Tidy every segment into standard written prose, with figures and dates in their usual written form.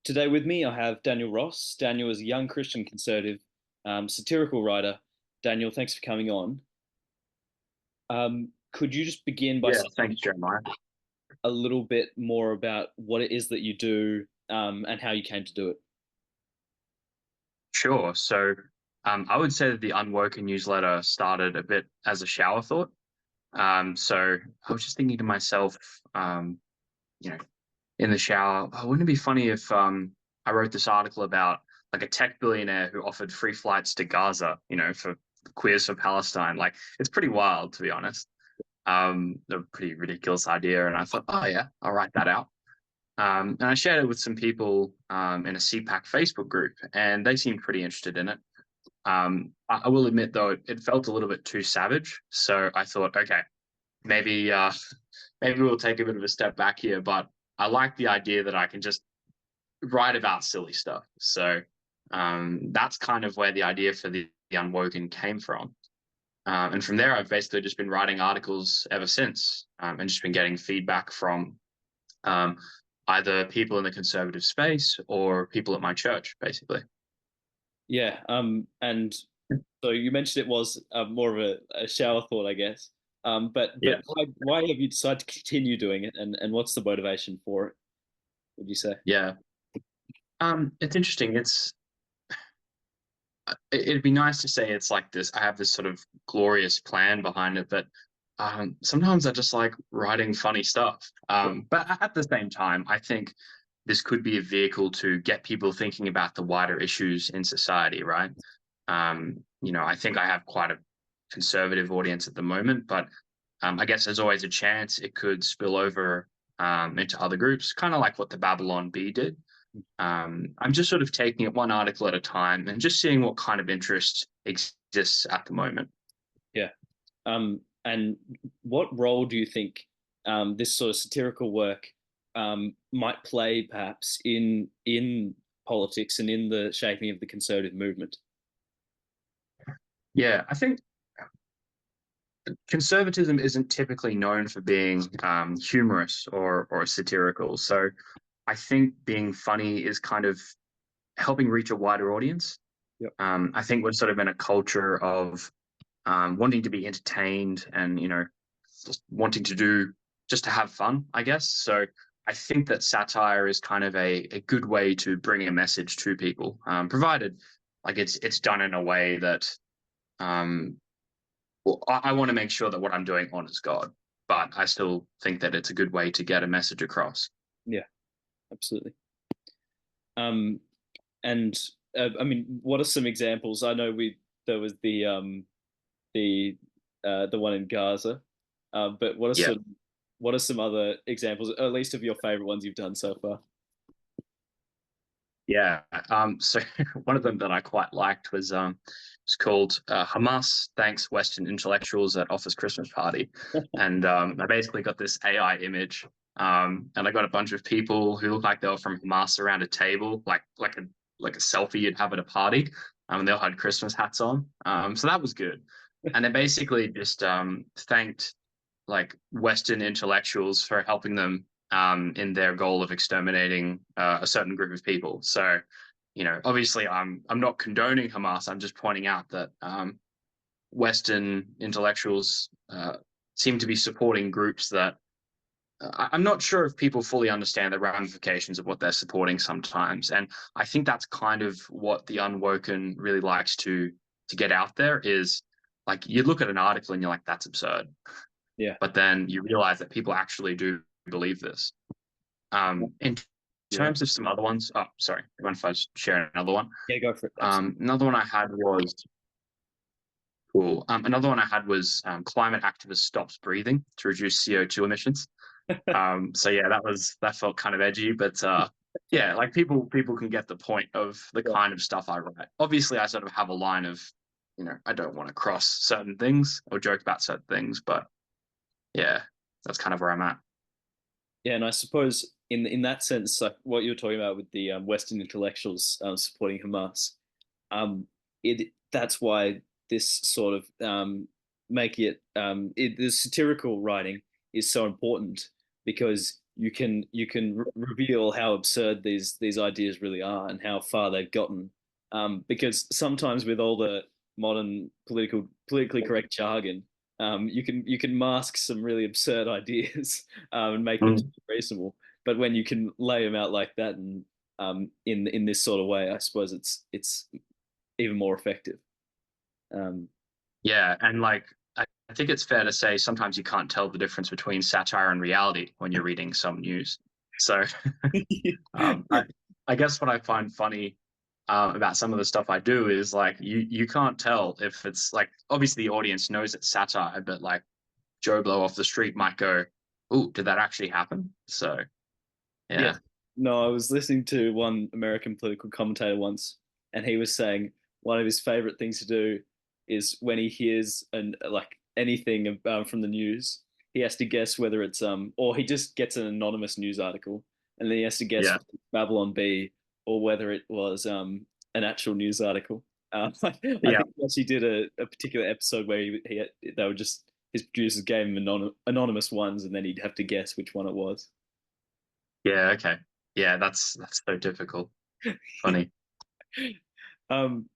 Today with me, I have Daniel Ross. Daniel is a young Christian conservative, satirical writer. Daniel, thanks for coming on. Could you just begin by Yeah, saying thanks, Jeremiah. a little bit more about what it is that you do, and how you came to do it? Sure. I would say that the Unwoken newsletter started a bit as a shower thought. So I was just thinking to myself, you know, in the shower, oh, wouldn't it be funny if I wrote this article about like a tech billionaire who offered free flights to Gaza, for queers for Palestine? Like, it's pretty wild, to be honest. A pretty ridiculous idea, and I thought, oh yeah, I'll write that out. And I shared it with some people in a CPAC Facebook group, and they seemed pretty interested in it. I will admit, though, it felt a little bit too savage. So I thought, okay, maybe maybe we'll take a bit of a step back here. But I like the idea that I can just write about silly stuff. So that's kind of where the idea for the Unwoken came from. And from there, I've basically just been writing articles ever since, and just been getting feedback from um, either people in the conservative space or people at my church, basically. Yeah. And so you mentioned it was more of a shower thought, I guess. But Yeah. why have you decided to continue doing it, and what's the motivation for it, would you say? Yeah. It's interesting. It'd be nice to say it's like this. I have this sort of glorious plan behind it, but sometimes I just like writing funny stuff. But at the same time, I think this could be a vehicle to get people thinking about the wider issues in society, right? I think I have quite a conservative audience at the moment, but I guess there's always a chance it could spill over into other groups, kind of like what the Babylon Bee did. I'm just sort of taking it one article at a time and just seeing what kind of interest exists at the moment. Yeah. And what role do you think this sort of satirical work might play, perhaps, in politics and in the shaping of the conservative movement? Yeah, I think conservatism isn't typically known for being humorous or satirical. So I think being funny is kind of helping reach a wider audience. Yep. I think we're sort of in a culture of wanting to be entertained and just wanting to do just to have fun, I guess. So I think that satire is kind of a good way to bring a message to people, provided like it's done in a way that um, well, I want to make sure that what I'm doing honors God, but I still think that it's a good way to get a message across. Yeah, absolutely. Um, and I mean, what are some examples? I know we there was the one in Gaza, but Yeah. what are some other examples, at least of your favorite ones you've done so far? Yeah. So one of them that I quite liked was it's called Hamas thanks Western intellectuals at Office Christmas Party, and I basically got this AI image, and I got a bunch of people who look like they were from Hamas around a table, like a selfie you'd have at a party, and they all had Christmas hats on. So that was good, and they basically just thanked like Western intellectuals for helping them in their goal of exterminating a certain group of people. So, obviously, I'm not condoning Hamas. I'm just pointing out that Western intellectuals seem to be supporting groups that I'm not sure if people fully understand the ramifications of what they're supporting sometimes. And I think that's kind of what the Unwoken really likes to get out there is like you look at an article and you're like, that's absurd. Yeah, But then you realize that people actually do believe this. In yeah, terms of some other ones, oh, sorry, I want to share another one. yeah. Go for it. Absolutely. Another one I had was cool. Another one I had was climate activist stops breathing to reduce CO2 emissions. So yeah, that felt kind of edgy, but yeah, like people can get the point of the Yeah, kind of stuff I write. Obviously, I sort of have a line of, I don't want to cross certain things or joke about certain things, but yeah, that's kind of where I'm at. yeah. And I suppose in that sense, like what you were talking about with the Western intellectuals supporting Hamas, it that's why this sort of the satirical writing is so important, because you can reveal how absurd these ideas really are and how far they've gotten. Because sometimes with all the modern politically correct jargon, you can mask some really absurd ideas and make them Mm. reasonable. But when you can lay them out like that and in this sort of way, I suppose it's even more effective. Um, Yeah, and like I think it's fair to say sometimes you can't tell the difference between satire and reality when you're reading some news. So um, I, I guess what I find funny about some of the stuff I do is like you can't tell if it's like obviously the audience knows it's satire, but like Joe Blow off the street might go, "Ooh, did that actually happen?" So Yeah. yeah, No, I was listening to one American political commentator once, and he was saying one of his favorite things to do is when he hears like anything from the news, he has to guess whether it's or he just gets an anonymous news article, and then he has to guess yeah, whether it's Babylon B or whether it was an actual news article. I yeah, think he actually did a particular episode where they were just his producers gave him anonymous ones, and then he'd have to guess which one it was. yeah. Okay, yeah. That's so difficult. Funny. Um,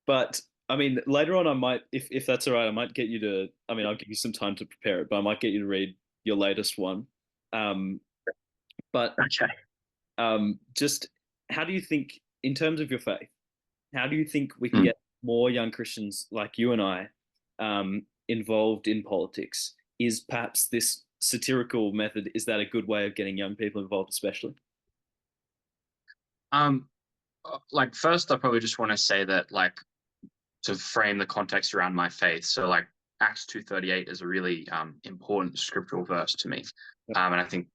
but I mean, later on, I might, if that's all right, I might get you to. I mean, I'll give you some time to prepare it, but I might get you to read your latest one. Um, but Okay. just how do you think, in terms of your faith, how do you think we can Mm. get more young Christians like you and I involved in politics? Is perhaps this satirical method, is that a good way of getting young people involved, especially? Um, like first, I probably just want to say that like to frame the context around my faith. So like Acts 2:38 is a really important scriptural verse to me. And I think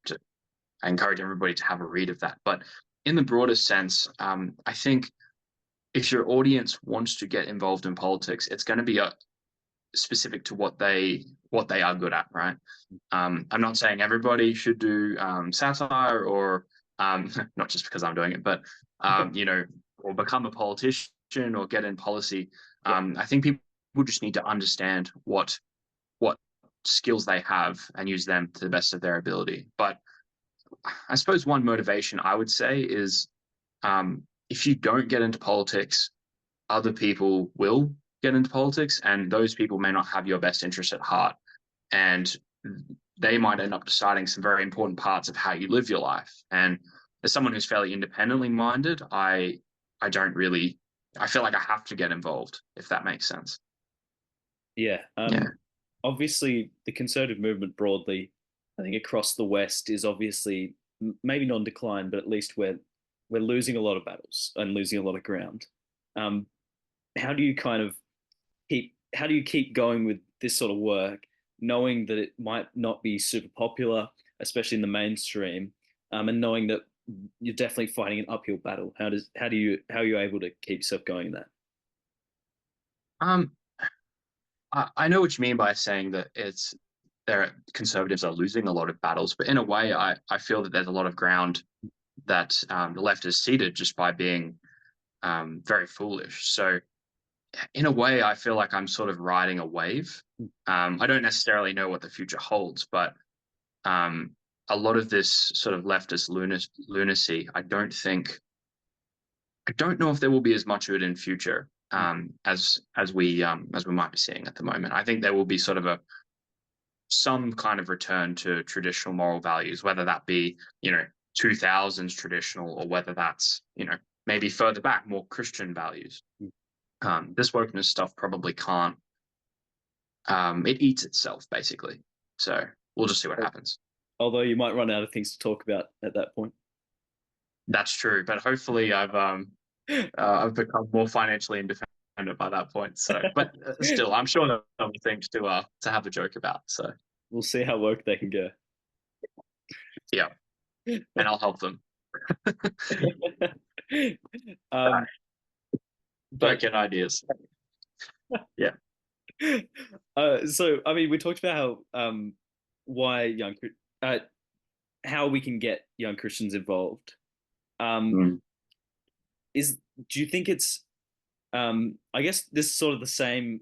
I encourage everybody to have a read of that. But in the broader sense, I think if your audience wants to get involved in politics, it's going to be specific to what they are good at, right? I'm not saying everybody should do satire or not just because I'm doing it, but you know, or become a politician or get in policy. Yeah, I think people just need to understand what skills they have and use them to the best of their ability. But I suppose one motivation I would say is if you don't get into politics, other people will get into politics, and those people may not have your best interest at heart. And they might end up deciding some very important parts of how you live your life. And as someone who's fairly independently minded, I don't really I feel like I have to get involved, if that makes sense. yeah. Yeah. Obviously the conservative movement broadly, I think across the West is obviously maybe not in decline, but at least we're losing a lot of battles and losing a lot of ground. Um, how do you kind of how do you keep going with this sort of work, knowing that it might not be super popular, especially in the mainstream, and knowing that you're definitely fighting an uphill battle? How are you able to keep yourself going in that? Um, I know what you mean by saying that it's there conservatives are losing a lot of battles, but in a way, I feel that there's a lot of ground that the left has ceded just by being very foolish. So in a way, I feel like I'm sort of riding a wave. I don't necessarily know what the future holds, but um, a lot of this sort of leftist lunacy, I don't know if there will be as much of it in future as we might be seeing at the moment. I think there will be sort of a some kind of return to traditional moral values, whether that be 2000s traditional or whether that's maybe further back more Christian values. This wokeness stuff probably can't. It eats itself basically. So we'll just see what happens. Although you might run out of things to talk about at that point. That's true, but hopefully I've become more financially independent by that point. So, but still, I'm sure there are things to have a joke about. So, We'll see how woke they can go. yeah, and I'll help them. um, Don't but get ideas. Yeah. so I mean, we talked about why uh, how we can get young Christians involved. Um, Mm. is Do you think it's I guess this is sort of the same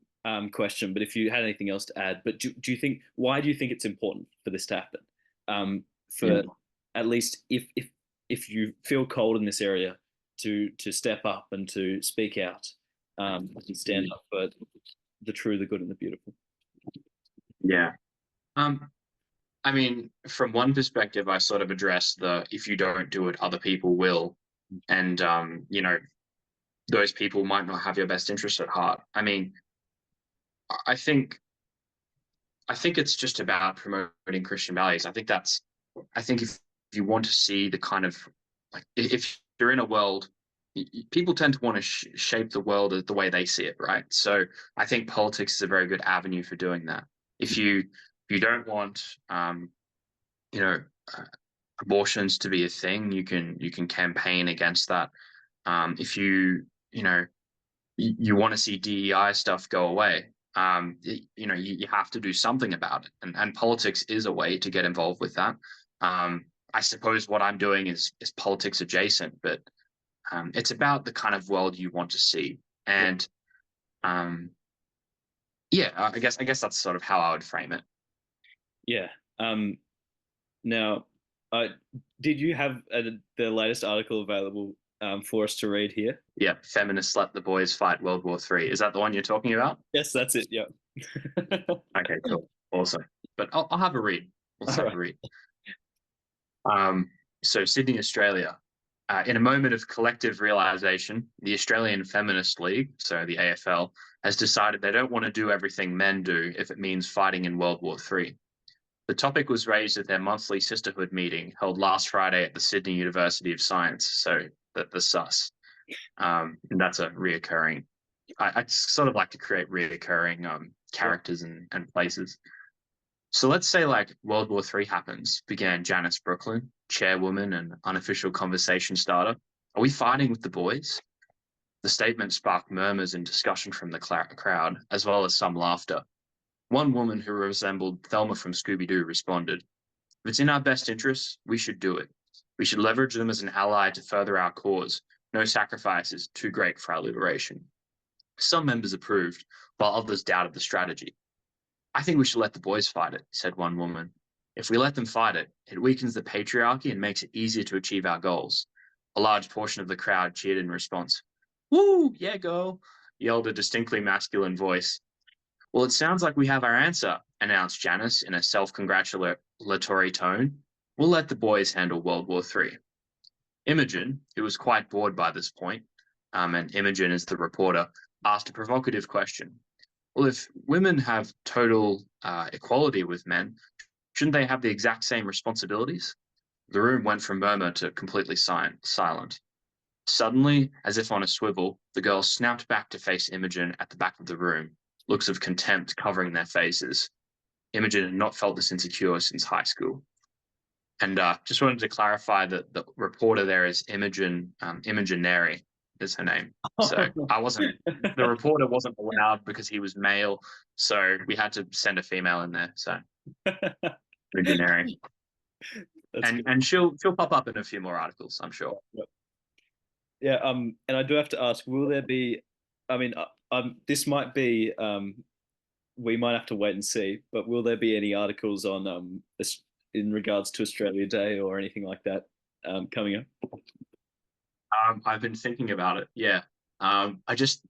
question, but if you had anything else to add, but do you think why do you think it's important for this to happen? for at least if you feel cold in this area, to step up and to speak out, and stand up for the true, the good, and the beautiful. Yeah. I mean, from one perspective, I sort of address the if you don't do it, other people will. And, those people might not have your best interest at heart. I mean, I think it's just about promoting Christian values. I think if you want to see the kind of like if you're in a world, people tend to want to shape the world the way they see it, right? So I think politics is a very good avenue for doing that. If you don't want you know abortions to be a thing, you can campaign against that. If you want to see DEI stuff go away, you have to do something about it, and politics is a way to get involved with that. I suppose what I'm doing is politics adjacent, but it's about the kind of world you want to see, and I guess that's sort of how I would frame it. Yeah. Now, did you have the latest article available for us to read here? Yeah, feminists let the boys fight World War III. Is that the one you're talking about? Yes, that's it. Yeah. Okay, cool, awesome. But I'll have a read. Let's have a read. So Sydney, Australia. In a moment of collective realization, the Australian Feminist League, so the AFL, has decided they don't want to do everything men do if it means fighting in World War III. The topic was raised at their monthly sisterhood meeting held last Friday at the Sydney University of Science, so the SUS. And that's a reoccurring. I sort of like to create reoccurring characters and places. So let's say like World War III happens, began Janice Brooklyn, chairwoman and unofficial conversation starter. Are we fighting with the boys? The statement sparked murmurs and discussion from the crowd, as well as some laughter. One woman who resembled Thelma from Scooby-Doo responded, "If it's in our best interests, we should do it. We should leverage them as an ally to further our cause. No sacrifice is too great for our liberation." Some members approved, while others doubted the strategy. "I think we should let the boys fight it," said one woman. "If we let them fight it, it weakens the patriarchy and makes it easier to achieve our goals." A large portion of the crowd cheered in response. "Woo, yeah, girl," yelled a distinctly masculine voice. "Well, it sounds like we have our answer," announced Janice in a self-congratulatory tone. "We'll let the boys handle World War III. Imogen, who was quite bored by this point, and Imogen is the reporter, asked a provocative question. "Well, if women have total equality with men, shouldn't they have the exact same responsibilities?" The room went from murmur to completely silent. Suddenly, as if on a swivel, the girls snapped back to face Imogen at the back of the room, looks of contempt covering their faces. Imogen had not felt this insecure since high school. And just wanted to clarify that the reporter there is Imogen Neri is her name. So the reporter wasn't allowed because he was male, so we had to send a female in there. So Imogen Neri. And she'll pop up in a few more articles, I'm sure. Yep. Yeah, and I do have to ask, will there be, I mean, this might be, we might have to wait and see, but will there be any articles on in regards to Australia Day or anything like that coming up? I've been thinking about it, yeah. I just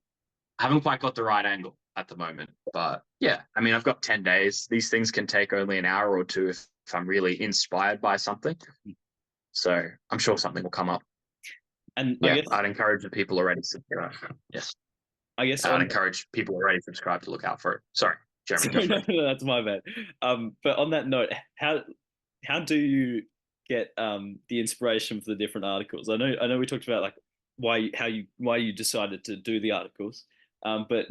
haven't quite got the right angle at the moment, but yeah, I mean, I've got 10 days. These things can take only an hour or two if I'm really inspired by something. So I'm sure something will come up. And yeah, I'd encourage the people already subscribed. Yes. I'd encourage people already subscribed to look out for it. Sorry, Jeremy. No, that's my bad. But on that note, how do you get the inspiration for the different articles? I know we talked about like why you decided to do the articles, but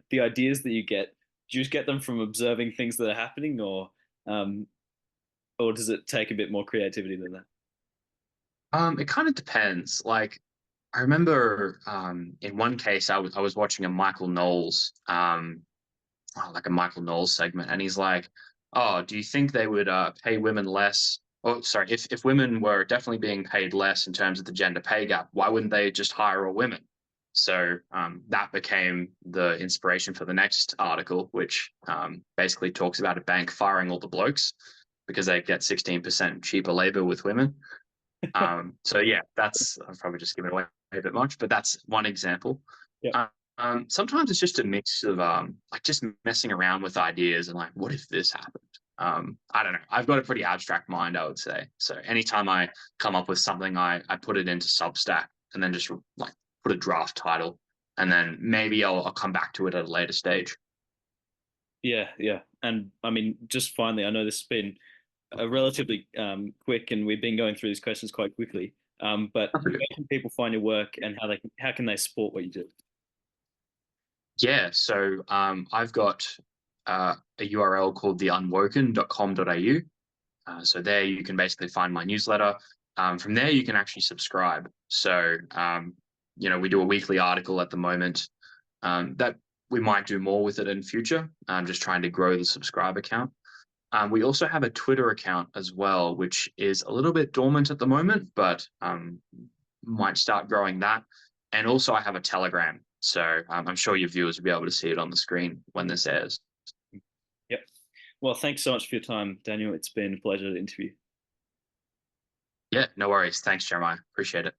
the ideas that you get, do you just get them from observing things that are happening, or does it take a bit more creativity than that? It kind of depends. Like, I remember in one case, I was watching a Michael Knowles, like a Michael Knowles segment, and he's like, "Oh, do you think they would pay women less? Oh, sorry, if women were definitely being paid less in terms of the gender pay gap, why wouldn't they just hire all women?" So that became the inspiration for the next article, which basically talks about a bank firing all the blokes. because they get 16% cheaper labor with women. So yeah, that's I've probably just given away a bit much, but that's one example. Yeah. Sometimes it's just a mix of like just messing around with ideas and like, what if this happened? I don't know. I've got a pretty abstract mind, I would say. So anytime I come up with something, I put it into Substack and then just like put a draft title, and then maybe I'll come back to it at a later stage. Yeah, yeah. And I mean, just finally, I know this has been a relatively quick, and we've been going through these questions quite quickly. But where can people find your work, and how can they support what you do? Yeah, so I've got a URL called theunwoken.com.au. So there you can basically find my newsletter. From there, you can actually subscribe. So, we do a weekly article at the moment that we might do more with it in future. I'm just trying to grow the subscriber count. We also have a Twitter account as well, which is a little bit dormant at the moment, but might start growing that. And also, I have a Telegram. So I'm sure your viewers will be able to see it on the screen when this airs. Yep. Well, thanks so much for your time, Daniel. It's been a pleasure to interview. Yeah, no worries. Thanks, Jeremiah. Appreciate it.